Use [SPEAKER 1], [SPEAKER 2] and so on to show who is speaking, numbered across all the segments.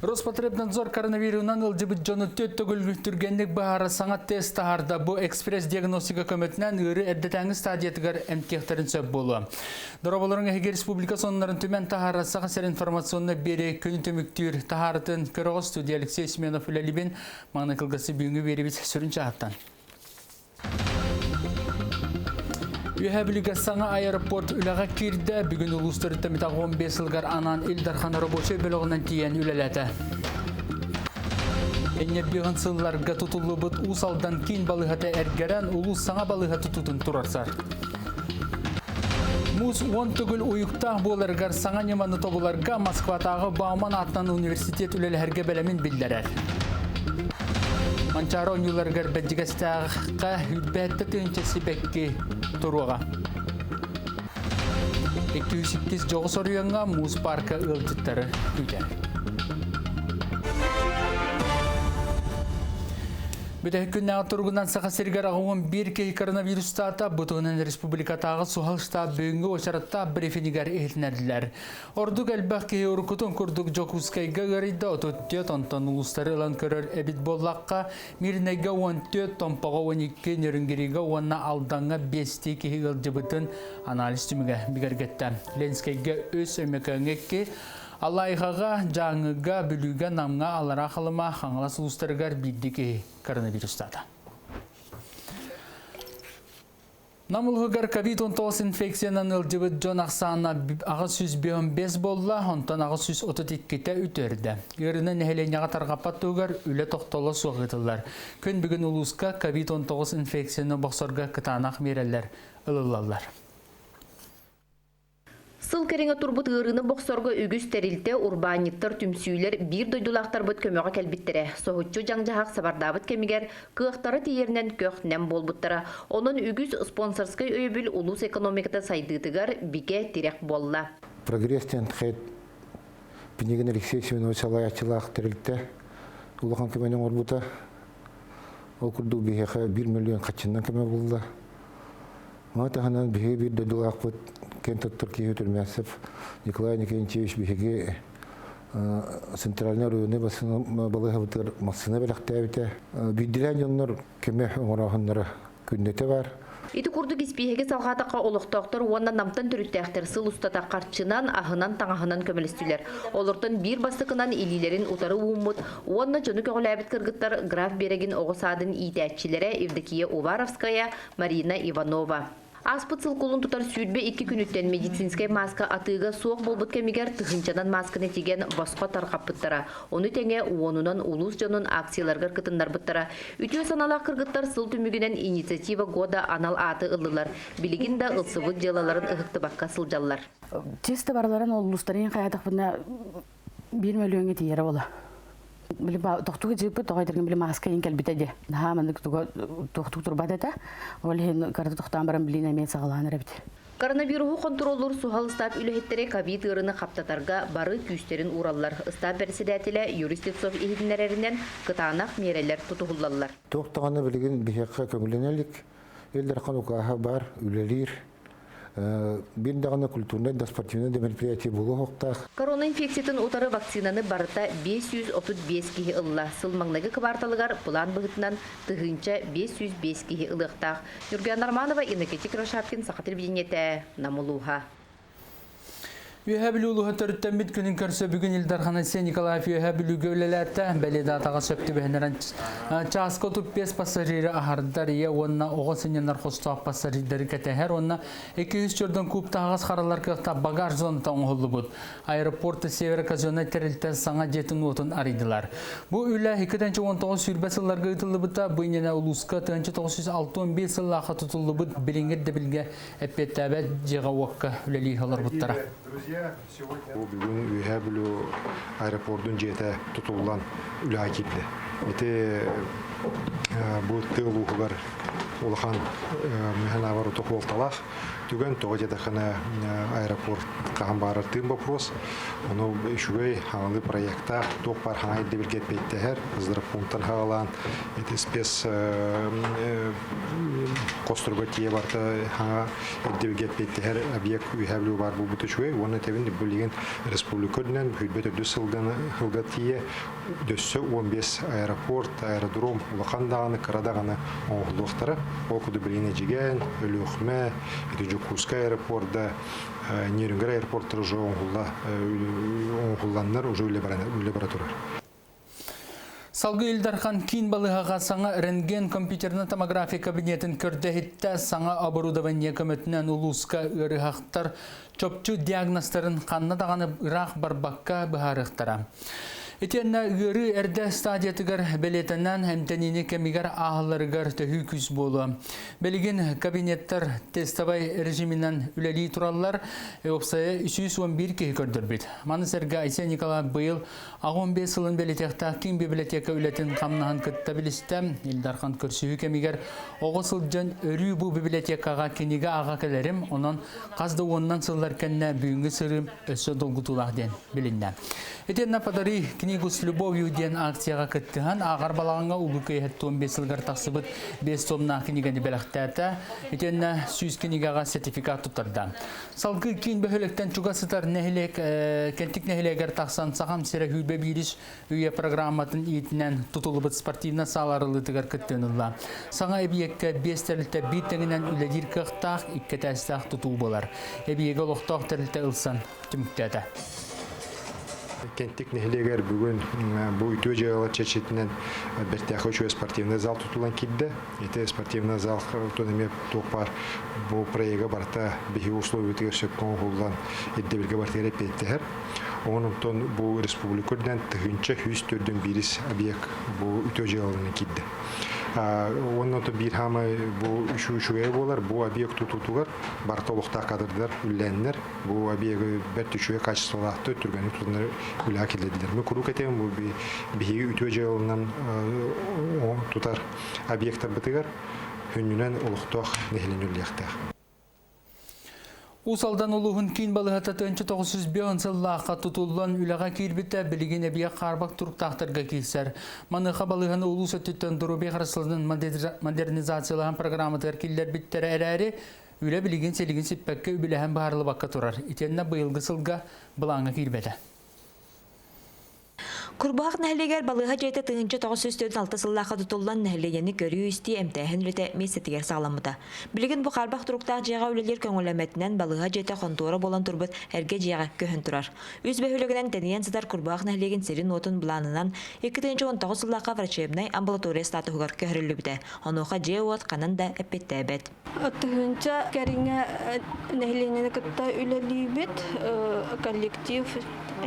[SPEAKER 1] Роспотребнадзор коронавирусынан ылжыбыт жону төттөгүл түргенлик баары саңа тест тахарда бу экспресс диагностика көмөтүнөн ыры эрдетаңы стадиятыгар эмтияктерин сөп болу. Дороболорун Эге Республика сонунарын түмен тахара сагасер информационны бери күнү төмүктүр тахартын көрөгө студия Алексей Семенов үлелибин маңна кылгасы бүгүнгү берибиз сүрүн чааттан. Үйәбілігі саңа аэропорт үліға кирді. Бүгін ұлыстырытты метақ 15 жылғар анан Илдархан рабочий бөлігінен тиен үлеләді. Әне биғын сылларға тұтылы бұд ұсалдан кейін балығаты әргерен ұлы саңа балығаты тұтын тұрарсар. Мұз 10 түгіл ұйықтақ боларғар саңа неманы тобыларға Москватағы Бауман атынан университет үлелі әрге бәлемін білдерер. Манчаро нюларгар бәджігістіға үдбәтті түнчесі бәкке тұруға. 208 жоғы соруянға мұз парка өлтіттері үйдер. Бүдәк күннәғы тұрғынан сақа сергер ағуын бір кей коронавирустата бұтығынан республикатағы суғалышта бүйінгі очаратта брифинигер ейтінәділер. Ордук әлбәқ кей ұрқытын күрдік жокускайға ғарыда отөттет онтан ұлыстары ұлан көрір әбіт боллаққа мирінайға 14 томпаға 12 нөрінгеріға онына алданға 5 кей ғылжыбытын анализ түміге бігергетті. Ленскайға өз өмекәңекке Алайғаға, жаңыға, бүліға, намға, алара қалыма, қаңылас ұлыстарығар биддігі коронавирустада. Намылғығар COVID-19 инфекциянан ылжыбыт жон ақсағына ағы сүз 5 болла, онтан ағы сүз 32-ті үтерді. Үрінің әйленяға тарғапаттығар үлі тоқтолы соғытылар. Күн бүгін ұлысқа COVID-19 инфекцияны бақсорға кытанақ мерелер ылылалар.
[SPEAKER 2] Сыл кереңе турбут ырыны боксорго үгүс терилте урбаниттар түмсүйлер бир дойдулактар бут көмөгө келбиттере. Сохутчу жаңжахак сабардабыт кемигер кыактары тиеринен көх нем болбуттара. Онун үгүс спонсорской өйбүл улус экономиката сайдыгытыгар бике тирек болла.
[SPEAKER 3] Прогресстен хэт Пенеген Алексей Семенович алаячылак терилте улахан кеменен орбута. Ол курду бихеха 1 миллион качындан кеме болла. Матаханан бихе бир дойдулак бут Кентоттор Киев Турмясов Николай Николаевич Бихеге центральный районы балыгы массына белектәбите бидилән яннар кеме оңорахыннары күннете бар.
[SPEAKER 2] Ити курдук испиһеге салгатакка олуктоктор уонна намтан түрүттәхтер сыл устата карчынан ахынан таңахынан көмөлүстүлер. Олортон бир бастыкынан илилерин утары ууммут, уонна жөну көгөләбит кыргыттар граф берегин огосадын ийтәчиләре Евдокия Уваровская, Марина Иванова. Аспыцыл кулун тутар сүйдбе 2 күнүттен медицинская маска атыга соқ болбут кемигер тыгынчанан масканы тиген боско тарқаппыттара. Оны теңе уонунан улус жонун акцияларгар кытындар бұттара. Үтіо саналақ кыргыттар сыл түмігінен инициатива года анал аты ылылар. Билигин да ылсывыт жалаларын ыхыкты баққа сылжаллар.
[SPEAKER 4] Тесті барларын ол улустарын қаядық бұна 1 миллионге тиері бола. Тоқтуғы жіпі тоғайдырген білі маска ең кәлбітеді. Хамандық тоқтуғы тұрбадады. Ол ең қарты тоқтан баран біліне мен сағаланыр әбіді.
[SPEAKER 2] Коронавирусу контроллор сухал стаб үліхеттері ковид ырыны қаптатарға бары күстерін ураллар. Стаб председателі юристицов ихидінерерінен кытанақ мерелер тұтығылалар.
[SPEAKER 3] Тоқтағаны білген бихеққа көңіленелік. Елдерқан ұқаға бар, үлелер. Бирдагана культурный да спортивный да мероприятие было хоқтақ.
[SPEAKER 2] Коронавирустан утары вакцинаны барыта 535 кихи ылла. Сыл маңнагы кыбарталыгар план бұғытынан тыгынча 505 кихи ылықтақ. Юрген Арманова, Иннокентий Крашапкин, Саха телевидениете, Намулуха.
[SPEAKER 1] Үйәбілі ұлығы түріттен біт күнін көрсі бүгін Илдархан Алексей Николаев үйәбілі гөвлелерді бәледі атаға сөпті бәхінерін часқа тұп 5 пассажирі ағардар е онына оғы сененлер қостуақ пассажирдері кәтәхер онына 200 жүрдің көпті ағыз қаралар кіқта багаж зонта оңғылы бұд. Аэропорты север казионы тәрілті саңа жетін отын аридылар. Бұл үйлі 2-19 сүрбә сылларға ұтылы бұдта бұйнена ұлысқа 965 сыллаға тұтылы бұд біліңгер дебілге әппеттәбәт жеға уаққа үлелі қалар бұдтара.
[SPEAKER 5] Бүгін үйәбілі аэропордың жете тұтылған үлі әкетті. Мете бұл тығылуғы бар олыған мүхен авару тұқ болталақ. түген тоғы жетақына аэропорт қаған барыртын вопрос. Оны үшігей хаңылы проекта тоқ бар хаңа елді білгет бейттәхер, ыздырып пунктан хағалан, спец костурга тие барта хаңа елді білгет бейттәхер объект үйәбілі бар бұл бұты үшігей. Оны тәбін бөлеген республикадынан бүйтбет өді сылға тие дөссі 15 аэропорт, аэродром, улақандағаны, қырадағаны оңғылуқтары. Ол күді білгені жеген, өлі өқме, Жукурская аэропорта, Нерюнгер аэропорттары уже оңғылланнар уже лаборатория.
[SPEAKER 1] Салгы Илдархан кин балыға саңа рентген компьютерна томография кабинетін көрдәхетті саңа оборудование көмөтінен улуска ұрығақтар чөпчу диагностарын қанна дағаны ұрақ барбаққа бұхарықтара. Етенна үрі әрді стадиятығар бәлетінен әмтәнені кәмігер ағыларығар төхі күз болу. Бәлеген кабинеттер тестабай режимінен үләлі тұралар өпсайы 311 кей көрдір бет. Манысырға Айсия Николай бұйыл 15 сылын бәлетекта кин библиотека үләтін қамнаған күтті білістім. Илдархан көрсігі кәмігер оғысыл жан өрі бұл библиотекаға кенеге аға кәлерім, онын қазды оннан сыллар кәнне бүйінгі сырым өсі долгутулақ ден білінді. Етенна падары книгу с любовью ден акцияға кіттіған ағар балағанға ұлы көйетті 15 сылғар тақсыбыт 5 томна книганы бәліқтәті. Етенна сүйіз книгаға сертификат тұттырды. Салғы кейін бөхіліктен чуғасытар кенттік нәхілегер тақсан сағам сірі хүлбе бейріш үйе программатын етінен тұтылыбыт спортивна саларылы тұғар кіттіғынылла. Саңа әбиекке 5 тәрілті бір тәңінен үләдір қықтақ, 2 тәстақ тұтыл болар. Әбиеге лоқтақ тәрілті ұлсан түміктәді.
[SPEAKER 5] Кенттік нәхілегер бүгін бұл үтіө жағалы чәчетінен бәртәқі үші спортивный зал тұтылан кедді. Еті спортивный зал тұнымен тоқпар бұл проеға барта бейі условия өтігер сөпкен ғолдан еддебілге бартығыр әпеттігер. Оғынымтон бұл республикаден тұхынша 104-ден біріс объект бұл үтіө жағалының кедді. Оннан то bir hamı bu üçüye bolar, bu obyekt tututular, barta olukta kadırlar, üllenler, bu obyekti bir üçüye kaçsılahtı, türbeni tutunlar ülak edildiler. Ben kuru ketem bu bir ütüce yolundan tutar obyekta bitigar, hünnünen olukta nehlin ülyakta.
[SPEAKER 1] Usaldan uluğun kin balıhata 1905 sıllığa tutullan ülağa kirbitte bilgin ebiye qarbaq turuk taqtırga kilser. Manıqa balığını ulusa tütten duru beğarısılının modernizasyalahan programı terkiller bittere erəri üle bilgin seligin sippekke übilehen baharlı bakka turar. İtenna bıyılgı sılga bılağına kirbede.
[SPEAKER 6] Kurbaaq nəhliger balığa jeyte tığınca 906 sıllığa tutullan nəhligeni görüyü isti emtəhin rüte mesetiger sağlamıda. Bilgin bu qarbaq turuqtaq jeyga üleler köngülemetinden balığa jeyte kontora bolan turbut erge jeyga köhün turar. Üz behülügünen deniyen sıdar kurbaaq nəhligin seri notun bulanınan 2019 sıllığa vrachebnay ambulatoriya statuğar köhürülü bide. Onuqa jeyot qanan da epette ebet.
[SPEAKER 7] Tığınca keringe nəhligeni kıtta ülelibet kollektiv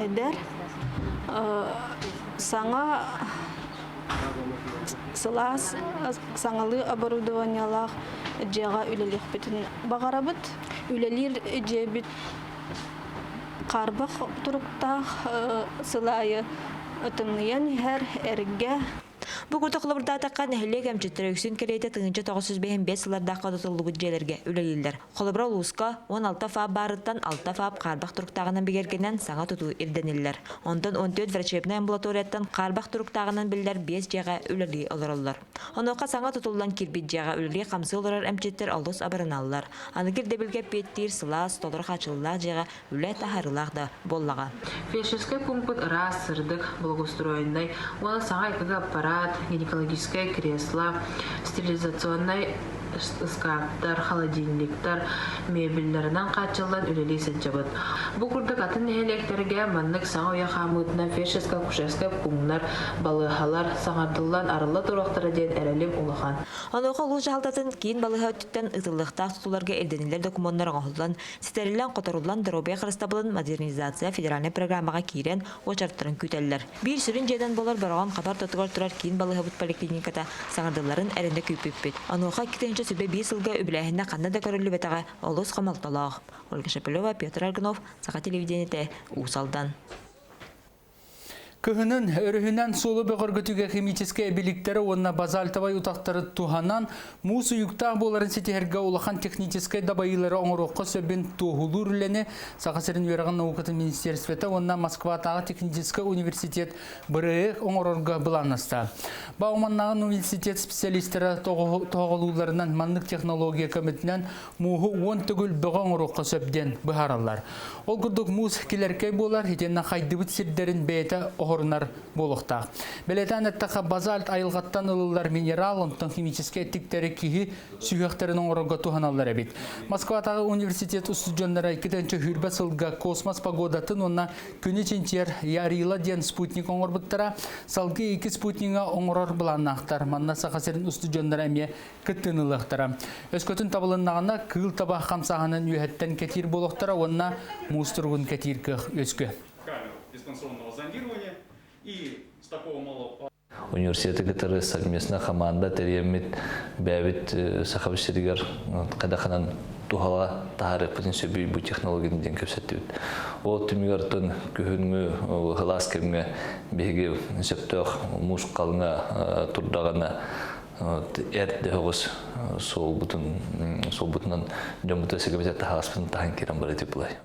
[SPEAKER 7] eder. Саңа сылас саңалы оборудованиялар жега үлелек битин багарабыт үлелир жебит карбак туруктах сылайы ытымныян хер эрге.
[SPEAKER 6] Bu kurda kılıbırda ataqqa nəhillik əmçittері үксін керейті тыңынчы 905 сылардаққа тұтылы бүджелерге үлелілдер. Қолыбыра Луска 16 фаб барыттан 6 фаб қарбақ тұрықтағынан бігергенен саңа тұту ирденілдер. Ондан 14 врачебна амбулаторияттан қарбақ тұрықтағынан білдер 5 жеға үлелі олырылар. Онуққа саңа тұтылдан кирбит жеға үлелі қамсы олырар әмчиттер алдос абырыналылар. Анығыр дебілге петтір, сылас, толыр қачылылақ жеға үлі тахарылақ да боллаға.
[SPEAKER 8] Фельдшерский пункт раз сырдык благоустроенный. Он саңа аппарат, гинекологическое кресло, стерилизационный скаптар, холодильниктар, мебельлеринен качылдан үлели сылжабыт. Бу курдук атын электерге маннык саңа уяхамытына фельдшерский акушерский пункттар, балыхалар саңардылдан арылы туруктары ден эрелим улахан.
[SPEAKER 6] Онуqa улу жалтатын кейін балыға өттіттен ытылықтақ тұтуларға элденілер документтар оңылдан, сетерілен қотарулан дробия қырыстабылын модернизация федеральный программаға кейрен очарттырын күтелілер. Bir сүрін жеден болар бараған қабар тұтығар тұрар кейін балыға бұт поликлиниката саңардыларын әрінде күйпеппет. Онуqa 2-ші сүбе 5 сылға үбіләхіне қанна да көрілі бетаға олыс қамалталақ. Ольга Шапилова, Петр Аргунов, Сақа телевидениеті Усалдан.
[SPEAKER 1] Кыһынын өрүһүнен солу бөгөргөтүгө химическая биликтери онна базальтовай утактары туханан муус уюктаа боларын сетиһерге улахан техническая дабайылары оңорокко сөбүн туухулуур үлене Сахасырын Вераган наукаты министерствета онна Москватагы технический университет бырыы оңорорго буланаста. Бауманнагын университет специалисттері тоголууларынан маннык технология көмөтүнөн мууху 10 түгүл бөгө оңорокко сөбден быхаралар. Ол курдук муус килеркей болар хитенна хайдыбыт сирдерин бейте орнар болуқта. Белетен аттақа базальт айылғаттан ылылар минерал, онтан химический эттіктері кихи сүйіқтерінің орынға туханалар әбет. Москватағы университет студенттері 2-ші хүрбі сылға космос погодатын онна күні ченчер ярила ден спутник оңыр бұттыра, салғы 2 спутниға оңырар бұланнақтар. Манна Сахасырын студенттері әме күттініліқтара. Өскөтін табылыннағына кыл табақ қамсағанын үйәттен кетир болуқтара, онна муыстырғын кетир көх өскө.
[SPEAKER 9] Дистанционного зондирования и с такого малого...
[SPEAKER 10] Университеты, которые совместно команда теремит бәвит сахабширигар кадаханан тухала тахары потенциал бу технологияны ден көпсөттүбүт. Ол түмүгөртөн күһүнгү халаскемге беге септөх муш калыңа турдагана эрде хогус сол бутунан жомутосыгы тахаспын тахан кирен бар деп булай.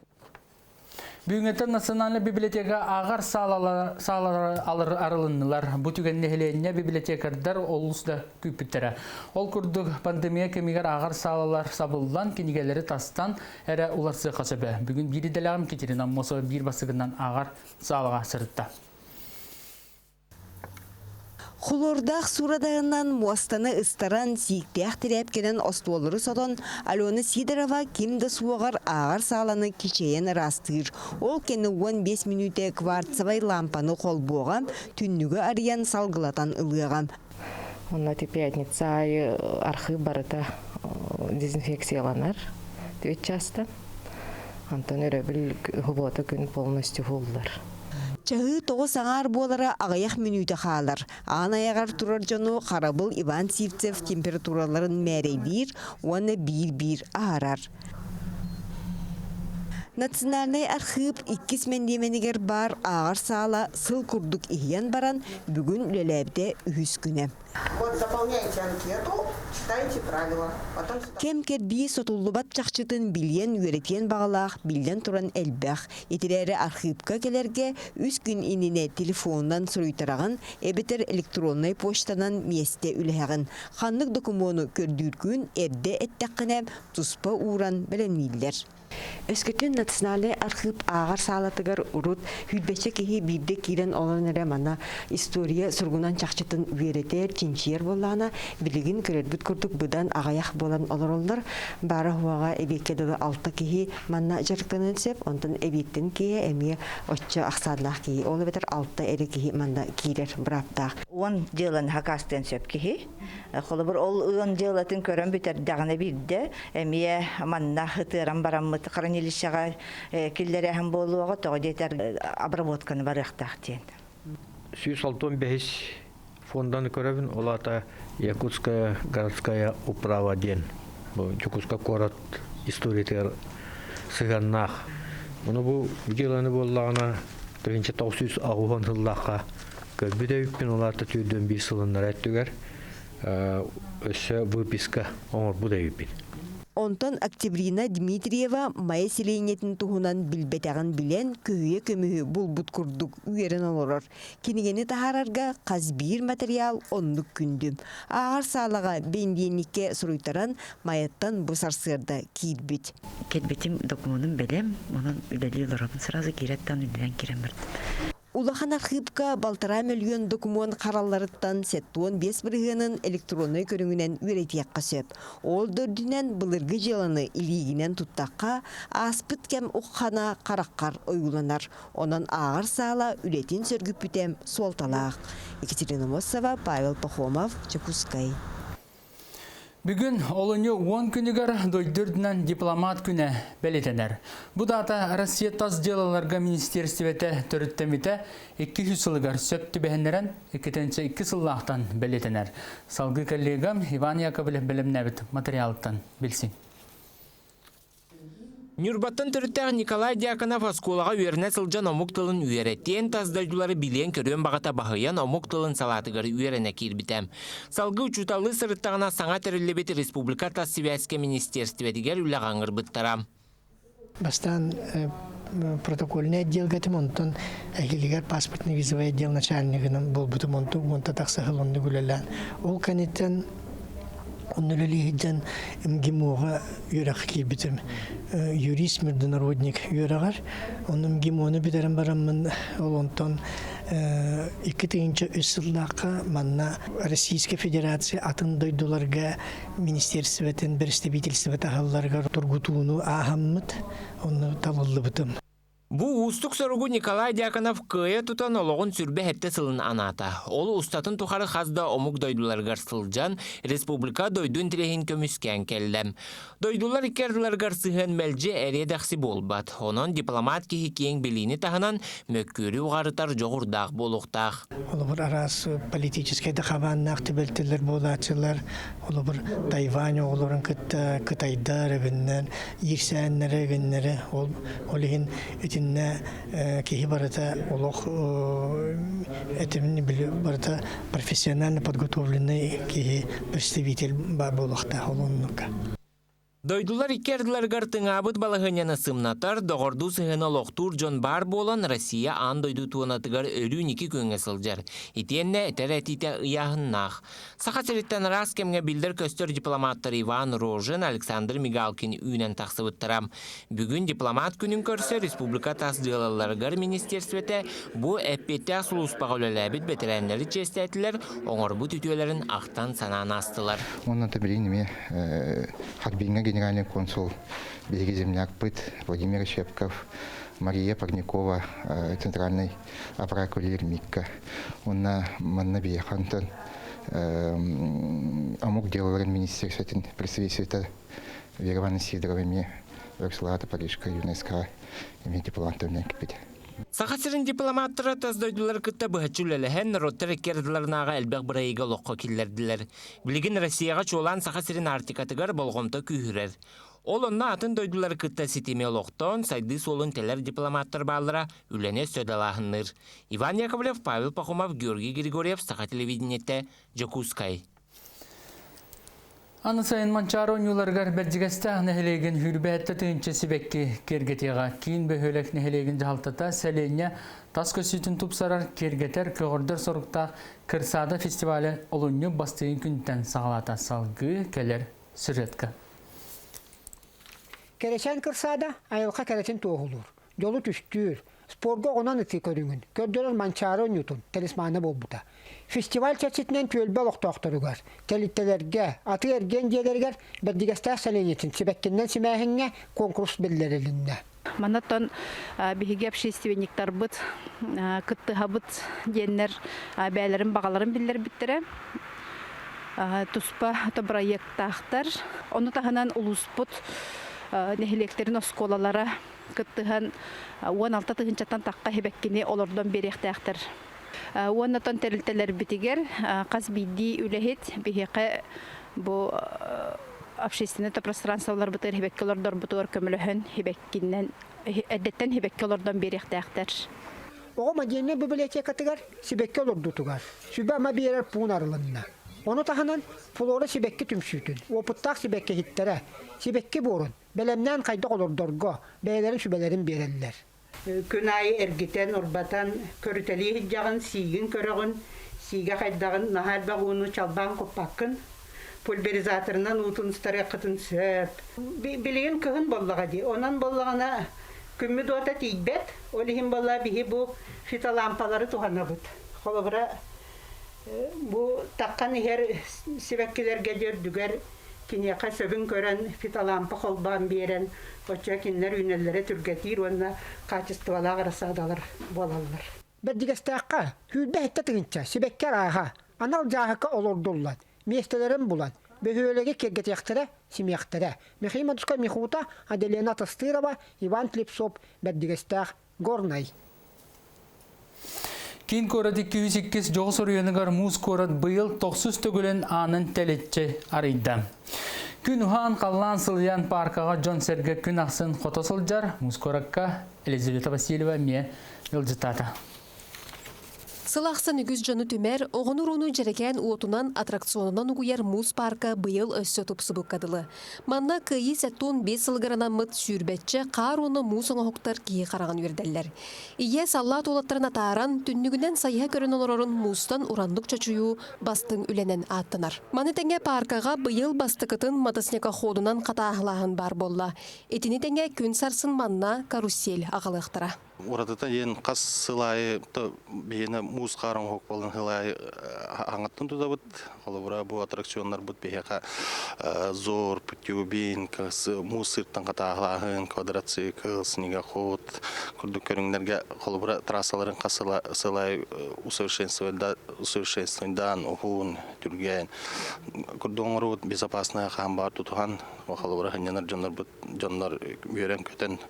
[SPEAKER 1] Бүгүнгөтөн Национальный библиотека агар салары алыр арылыннылар. Бутүген нехеленне библиотекардар олуста күпүттері. Ол күрдік пандемия кемигер агар салалар сабылдан кенигелері тастан әрі уларсы қасыбы. Бүгін бири делағым кетерін аммосы бир басығынан агар салаға сырытта.
[SPEAKER 11] Хулордах сурадағынан муастаны ыстаран сиіктеяқ тірәпкенен остуолыры содон Алена Сидорова кемді суағар ағар саланы кечейен растыр. Ол кені 15 минуте кварцевай лампаны қол боғам, түннігі ариян салғылатан ылығам.
[SPEAKER 12] Онна пятница архив барыта дезинфекцияланар, төт частан. Антон өрөбіл хұботы күн полностью хулдар.
[SPEAKER 11] Чағы тоғы саңар болары ағаяқ минуты қалар. Ан аяғар тұрар жону Қарабыл Иван Сивцев температураларын мәрейдер, оны бір ағарар. Национальный архив 2 мендеменігер бар ағар сала сыл күрдік ихиян баран бүгін үлеләбде үхіс күні.
[SPEAKER 13] Вот заполняйте анкету, читайте правила.
[SPEAKER 11] Кем керби сотуллубат чақчытын билен үйретен бағалақ, билен туран әлбәқ. Етірәрі архивка келерге үз күн иніне телефондан сұруйтарағын, әбетер электронный поштанан месте үләғын. Қанлық документу көрдүргүн әрде әттәққіне тұспа уран білінейлер.
[SPEAKER 12] Өскөтін национальный архив ағар салатыгар урут хүлбәче кеһи бирде кирен олон мана история сургунан чақчытын үйретер чинчер боллана билигин көрөбүт курдук будан агаяк болан олороллар бары хуага эбеккедеде алты кеһи манна жарыктанын сеп онтон эбиттен кие эми оччо аксадлах кеһи ол бетер алты эре кеһи манда кирер браптак
[SPEAKER 14] он делан хакастен сеп кеһи холобур ол он делатын көрөн битер дагына бирде эми манна хытыран барам хранилищага киллере һәм болуга төгедетер обработканы барыктак тен.
[SPEAKER 15] 165 фондан көрөбүн олата Якутская городская управа ден. Бу Якутска город историятер сыганнах. Муну бу деланы боллагына 1900 агуган жыллакка көрбүдөйүппүн оларта түйдөн бир сылыннар әттүгер. Өсө выписка оңор будайыппин.
[SPEAKER 11] Онтон Октябрина Дмитриева майя селенетін туғынан білбетағын білен көйе көмігі бұл бұт күрдік үйерін олырыр. Кенегені тахарарға қазбир материал онлық күнді. Ағар салаға бенденікке сұруйтаран майяттан бұсарсырда кейдбет.
[SPEAKER 16] Кетбетім документім білем, оның үлелі лұрабын сразу кереттен үлелен керемірді.
[SPEAKER 11] Улахан архивка 1,5 миллион документ қараларыттан сеттуон 5 бірігінің электронный көріңінен үйретияққа сөп. Ол дөрдінен бұлырғы желаны илигінен тұттаққа аспыт кәм ұққана қараққар ойғыланар. Онан ағар сала үлетін сөргіп бүтем суалталақ. Екатерина Мосова, Павел Пахомов, Чекускай.
[SPEAKER 1] Бүгін олыны 10 күнігер дойдырдынан дипломат күні бәлетенер. Бұ дата Россия тас делаларға министерстветі түріттеметі 200 сылығар сөпті бәхінерін 2 сыллақтан бәлетенер. Салғы коллегам Иван Яковлев білімнәбіт материалықтан білсін.
[SPEAKER 17] Нюрбаттан түріттәғ Николай Дьяконов осколаға үйеріне сылжан омук тылын үйереттен таздайдулары билен көрен бағата бағыян омук тылын салатығыр үйеріне кирбітем. Салғы учуталы сырыттағына саңа тәрілебет республика тас связьке министерстведігер үлі ғаңыр бұттарам.
[SPEAKER 18] Бастан протокольный отдел гатым, онтон әгелігер паспортный визовый отдел начальнигінің бұл бұтым онта тақсағыл онды күлелән. Ол канеттен оннолелигиден МГИМОға үйрәқ кейбітім. Юрист, международник үйрәғар. Оның МГИМОны бітерін барамын, ол онтон 2000 үсіллаққа манна Российская Федерация атын дойдуларға министерстветін, представительствет ағаларға тұргутуыну ағаммыд, оны талылы бұтым.
[SPEAKER 17] Бу устук соругу Николай Дьяконов кыя тутан олоғын сүрбе хетте сылын аната. Ол устатын тухары хазда омук дойдуларгар сылжан республика дойдун тирехин көмүскән келдем. Дойдулар икердуларгар сыһын мәлже эредақсы болбат. Онон дипломат кихи кең билини тахынан мөккүрі уғарытар жоғырдақ болуқтақ.
[SPEAKER 18] Олабыр арас политический дақабаннақ тибелтілер болатчылар. Олабыр Тайвань оғыларын Кытайдар егіннер, Ирсәннер егіннері. Олығын этинне кихи барата олох этимни барата профессионально подготовленный кихи представитель болохта холоннука.
[SPEAKER 17] Дойдулар икерділер гартыңабыт балығыняны сымнатар, доғырду сығын олықтур жон бар болан Россия ан дойду туынатыгар өрін 2 көңе сылжар. Итенне әтер әтіте ұяғыннақ. Сақа сәреттен рас кемге білдір көстер дипломаттар Иван Рожин, Александр Мигалкин үйнен тақсыбыттарам. Бүгін дипломат күнін көрсе Республика тасдылаларғар министерствете бұ әппетті асылуспаға өләләбіт бетерәнлері честәтілер, оңыр бұт үтелерін ақтан санан астылар.
[SPEAKER 3] Генеральный консул береги земляк ПЫТ Владимир Щепков, Мария Парникова, центральный аппарат Микка. Он на Маннабиехантон омук делал министерство представительства Верована Сидоровыми, Верслата Парижка, ЮНЕСКО, имеете плантовный кипить.
[SPEAKER 17] Сақасырын дипломаттары таздойдулар күтті бұхачулеліхен роттар екерділернаға әлбәқ бірайыға лоққа келерділер. Білігін Россияға чолан сақасырын артикатығар болғымта күйірер. Ол онна атын дойдулар күтті сетеме лоқтон сайды солын телер дипломаттар балыра үлене сөдалағыныр. Иван Яковлев, Павел Пахомов, Георгий Григорьев, Сақа телевидениетте, Жокускай.
[SPEAKER 1] Аны сайын манчаро нюларгар бәрдігесті нәхелеген хүрбәтті түйінші себекке кергетеға кейін бөхөлек нәхелеген жағалтата сәлейіне тас көсетін тұпсарар кергетер көгірдір сұрықта Кырсада фестивалі олынны бастығын күнттен сағалата салғы келер сүреткі.
[SPEAKER 19] Керешен Кырсада айылға керетін тоғылыр, жолы түстір, спорға онан үті көріңін, көрдірір манчаро нютун, телесманы болбута. Фестиваль чәчетінен төлбе лоқтақтырығар, телиттелерге, аты ерген желергер бәдігестәк сәленетін себеккеннен семәхіңе конкурс белдерілінне.
[SPEAKER 20] Манаттан бігіге общественниктар бұд, күтті хабыт деннер бәлерін бағаларын білдер біттірі. Туспа проекттақтар, оны тағынан ұлыспыт нәхелектерін осколалара күттіған 16 тығынчаттан таққа хебеккені олардан беректәқтір. Оннатан тәрілтелер бітігер, қаз бейді үләхет бігеқі бұл общественный пространстволар бұтыр хебекке олардар бұтыр көміліхін хебеккеннен, әдеттен хебекке олардан беректәқтір.
[SPEAKER 19] Оға маденне библиотекатығар себекке оларду тұғар. Сүбі ама берер пуын арылынна. Оны тағынан пулоры себекке түмсүйтін. Опыттақ себекке хиттері. Себекке борын. Бәлемнен қайдық олырдырға. Бәйлерін сүбелерін берелілер.
[SPEAKER 21] Күн айы әргетен ұрбатан көрітелі хиджағын, сигін көріғін, сиге қайдағын, нахал бағуыны чалбан қоппақын, пульверизаторынан ұтыныстары қытын сөп. Білеген күхін боллаға де. Онан боллағына күмі дуата тейбет, олығын болла бігі бұл фитолампалары туғана бұд. Қолыбыра бұл таққан егер себеккелерге жүрдігер кинеқа сөбін көрен фитолампа қолбан берен, Оча кинлер үнелләре түргәтир, онна качестволар арасадалар болалар.
[SPEAKER 19] Бәдигестәккә хүлбә хәтта тыгынча, себеккә аға, анал жаһакка олордуллар. Местелерем булат. Бөһөлеге кергәтәктәре, семьяктәре. Михаил Мадушка Михута, Аделена Тастырова, Иван Клипсоп, Бәдигестәк, Горнай.
[SPEAKER 1] Кин корат 208 жоғыс орыяныгар муз корат быйыл 900 төгілен анын тәлетче арыйда. Күн ухан қаллан сылыян паркаға Джон Серге күн ақсын қото сылжар, Мускоракка Елизавета Васильева ме елжытата.
[SPEAKER 4] Сылақсын үгіз жоны түмер, оғын ұруны жереген уотунан аттракционынан угуяр муз парка бұйыл өссө тұпсы бұққадылы. Манна күйі сәттон 5 сылғырынан мұт сүйірбәтчі қар оны муз оңақықтар кейі қараған өрдәлләр. Ие салла толаттарын атаран, түннігінен сайыға көрін олорын музтан урандық чачую бастың үленен аттынар. Маны тәңе паркаға бұйыл бастықытын мотоснека ходунан қатағылағын бар болла. Етіні тәңе күн сарсын манна карусель ағалықтыра.
[SPEAKER 22] Урадыта ен қас сылайы бейіне муз қарың хоқ болын сылайы аңыттын тұда бұд. Олы бұл аттракционлар бұд бейеқа зор, пүтеубин, муз сырттан қатағылағын, квадроцикл, снегоход, күрді көріңдерге олы бұра трассаларын қас сылайы усовершенствойдан, ұхуын, түрген. Күрді оңыры бұд безопасная қам бар тұтуған, олы бұра хынянар жонлар үйерен көтен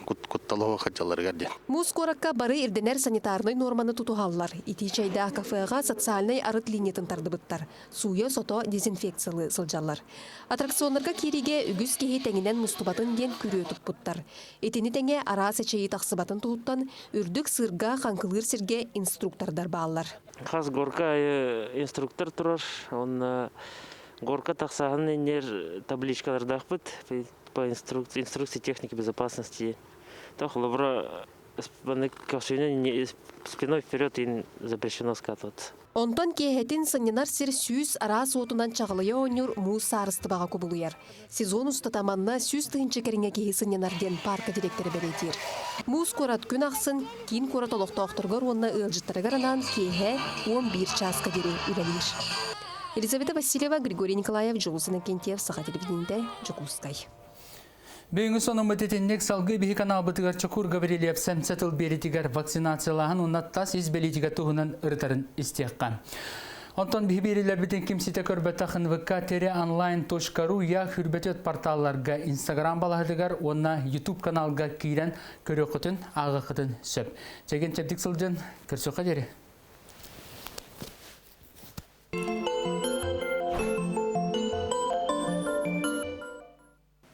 [SPEAKER 22] құтталығы қатжалар кәрден.
[SPEAKER 4] Мускоракка бары ирденер санитарный норманы тутухаллар. Ити чайда кафеға социальный арыт линиятын тардыбыттар. Суя сото дезинфекциялы сылжалар. Аттракционларга кириге үгіз кеһи тәңінен мустубатын ден күрі тұппыттар. Етіні тәңе ара сечейі тақсыбатын туғыттан үрдік сырға қанқылыр сірге инструктордар бағалар.
[SPEAKER 23] Қаз горка инструктор тұрар. Он горка тақсағын енер табличкаларда ақпыт по инструкции техники безопасности. Так, лавра спиной вперед и запрещено скатываться.
[SPEAKER 4] Онтан кеһетин сыннар сир сүүс ара соотунан чағылыя онюр муз сарыстыбаға көбулуяр. Сезон устатаманна сүүс тыынчы керіңе кеһи сыннарден парка директоры беретир. Муз корат күн ақсын, кин корат олықтауқтырғыр онна ылжыттарыгарынан кеһе 11 часка дери үлелир. Елизавета Васильева, Григорий Николаев, Жолузина Кентьев, Саха телевидениеде, Жокускай.
[SPEAKER 1] Бүйінгі соның мүтетіннек салғы бейі канал бұтығар чокур Гаврилиев сәмсетіл беретігер вакцинациялағын ұнаттас избелетігі тұғынан ұрытарын істеққан. Онтан бейі берелер бітін кемсеті көрбәттақын vk-online.ru я хүрбәтет порталларға Instagram балағыдығар, онна YouTube каналға кейрен көрі құтын, ағы құтын сөп. Жеген чәдік сылжын, көрсіққа дері.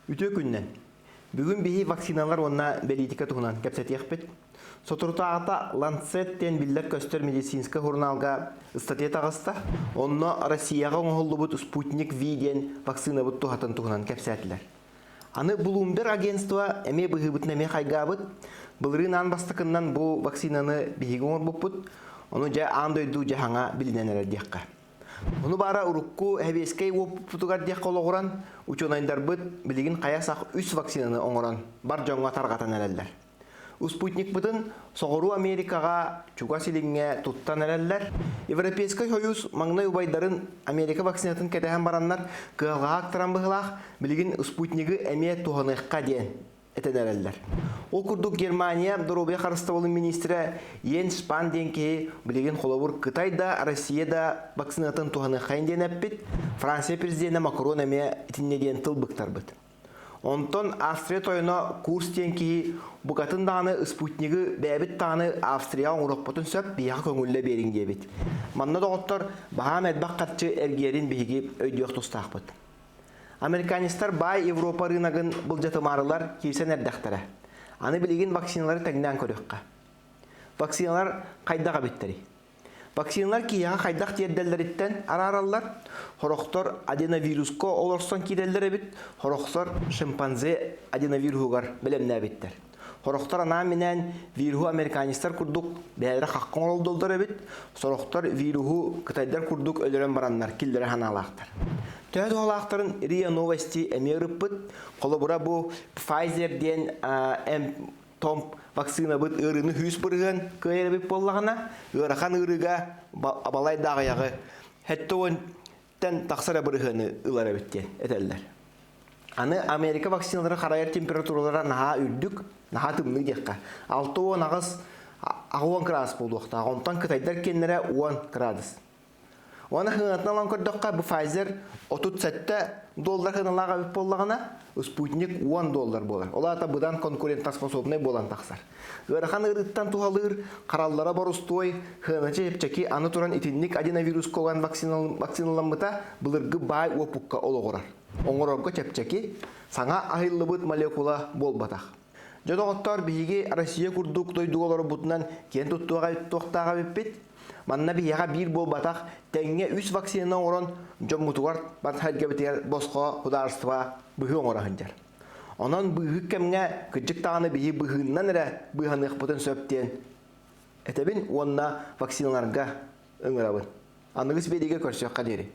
[SPEAKER 24] Үтө күннен. Бүгін бейі вакциналар онна белитика туғынан кәпсәті еқпет. Сотыртағата Ланцеттен биллер көстер медицинска журналга статья тағыста, онна Россияға оңғылы бұд Спутник V-ден вакцина бұд туғатын туғынан кәпсәтілер. Аны Bloomberg агентство әме бұғы бұд нәме қайға бұд, бұлырын ан бастықыннан бұл вакцинаны бейгі оңыр бұд бұд, оны жа андойду жағаңа біліненер деққа. Оны бара урукку әбескей опутугар дек қологыран, учонайдар бұд білігін қаясақ 3 вакцинаны оңыран, бар жоңға тарғатан әлелер. Спутник бұдын соғыру Америкаға чуға селіңе тұттан әлелер. Европейский Союз маңнай убайдарын Америка вакцинатын кәдәһен бараннар қығылға ақтыран бұғылақ, білігін Спутнигі әме туғаныққа ден әтен әлелер. Ол күрдік Германия дұробия қарыстауылын министрі Йенс Спан денке білеген қолауыр Қытайда, Россияда вакцинатын туғаныққайын ден әппет, Франция президенті Макрон әме етіннеден тыл бұқтар бұд. Онтон Австрия тойына курс денке бұқатын даны Спутнигі бәбіт таны Австрия оңырықпытын сөп бияқ көңілі берін дебет. Манна доғыттар баға мәдбақ қатшы әргерін бейге өйдіғ тұстақ бұд. Американистар бай Европа рыногын бұл жатымарылар кейсен әрдіқтірі. Аны білеген вакциналары тәңнен көріққа. Вакциналар қайдаға беттері. Вакциналар кейяға қайдақ терделдеріттен араралар, хорықтар аденовируско оларсан кейделдері бит, хорықтар шимпанзе аденовирусуғар білемне біттер. Хорықтар ана менен вирусу американистар күрдік бәлері қаққын олдолдары бит, сорықтар вирусу Қытайдар күрдік өлірен баранлар, келдері ханалақтар. Тәді олақтарын РИА Новости әмеріп бұд, қолы бұра бұл Pfizer-ден Том вакцина бұд ұрыны хүйіс бұрыған көйері біп болағына, ұрақан ұрыға абалай дағаяғы хәтті онтен тақсыра бұрығаны ұлара біттен әтәлілер. Аны Америка вакциналары қарайыр температуралара наға үрдік, наға тымны деққа. 6-10 ағыз 10 градус болуақта, ағонтан Қытайдар кенлері 10 градус. Оны хыңатына лан көрдіққа бұл Pfizer $37 хыналаға біп болағына, Спутник $10 болар. Олата бұдан конкурентоспособный болан тақсар. Ғырақан ұрыттан туғалыр, қараллара бар ұстой, хыначы епчеки аны тұран итинник аденовирус коған вакциналамыта бұлырғы бай опукка олығырар. оңорогго чепчеки саңа ахыллыбыт молекула болбатах. Жодоғыттар биһиги Россия курдук дойдуголор бутунан кен туттуга тоқтаға беппет. Манна бияға бир болбатах тәңге 3 вакцина орон жоммутугар батхайга битер боско хударства быһы оңорахынжар. Онон быһы кемге кыжык таганы бии быһыннан эре быһаных бутун сөптен. Этебин онна вакциналарга ыңырабын. Аныгыс бериге көрсөкка дери.